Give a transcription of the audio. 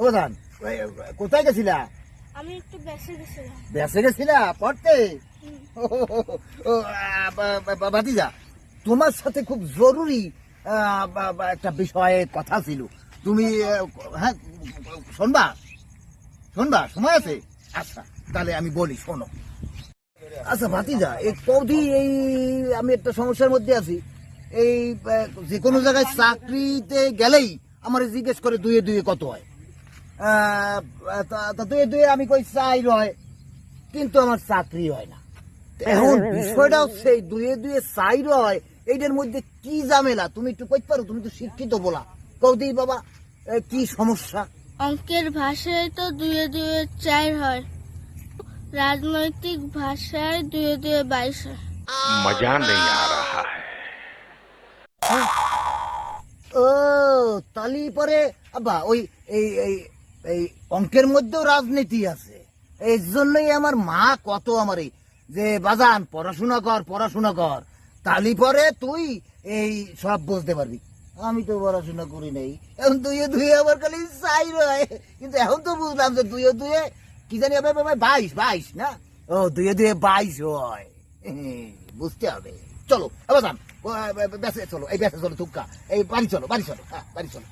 ও ধান, কোথায় গেছিলা? আমি একটু বেঁচে গেছিলাম। বেঁচে গেছিলা পড়তে? হুম। ও, ভাতিজা, তোমার সাথে খুব জরুরি একটা বিষয়ে কথা ছিল। তুমি হ্যাঁ শুনবা? শুনবা? সময় আছে? আচ্ছা, তাহলে আমি বলি, শোনো। আচ্ছা ভাতিজা, এই কদি এই আমি একটা সমস্যার মধ্যে আছি। এই যে কোনো জায়গায় চাকরিতে গেলেই আমার জিজ্ঞেস করে দুয়ে দুয়ে কত হয়। দুয়ে দুয়ে আমি কই চাই হয়, কিন্তু আমার চাকরি হয় না। এখন বিষয়টা হচ্ছে এই দুয়ে দুয়ে চাই হয়, এইটার মধ্যে কি ঝামেলা তুমি একটু কইতে পারো? তুমি তো শিক্ষিত বলা, কৌদি বাবা কি সমস্যা? অঙ্কের ভাষায় তো দুয়ে দুয়ে 4 হয়, রাজনৈতিক ভাষায় দুয়ে দুয়ে 22 হয়। मजा नहीं आ रहा है। ও, তালি পরে আব্বা ওই এই এই এই অঙ্কের মধ্যেও রাজনীতি আছে। এই জন্যই আমার মা কত আমারে যে বাজান পড়াশোনা কর, পড়াশোনা কর, তালি পরে তুই এই সব বুঝতে পারবি। আমি তো পড়াশোনা করি নাই, এখন দুয়ে দুয়ে আমার খালি চাই রয়। কিন্তু এখন তো বুঝলাম যে দুয়ে দুয়ে কি জানি হবে 22 না? ও, দুয়ে দুয়ে 22 হয়। বুঝতে হবে। চলো বাজান, বেসে চলো, এই বেসে চলো, তুক্কা এই বাড়ি চলো, বাড়ি চলো, হ্যাঁ বাড়ি চলো।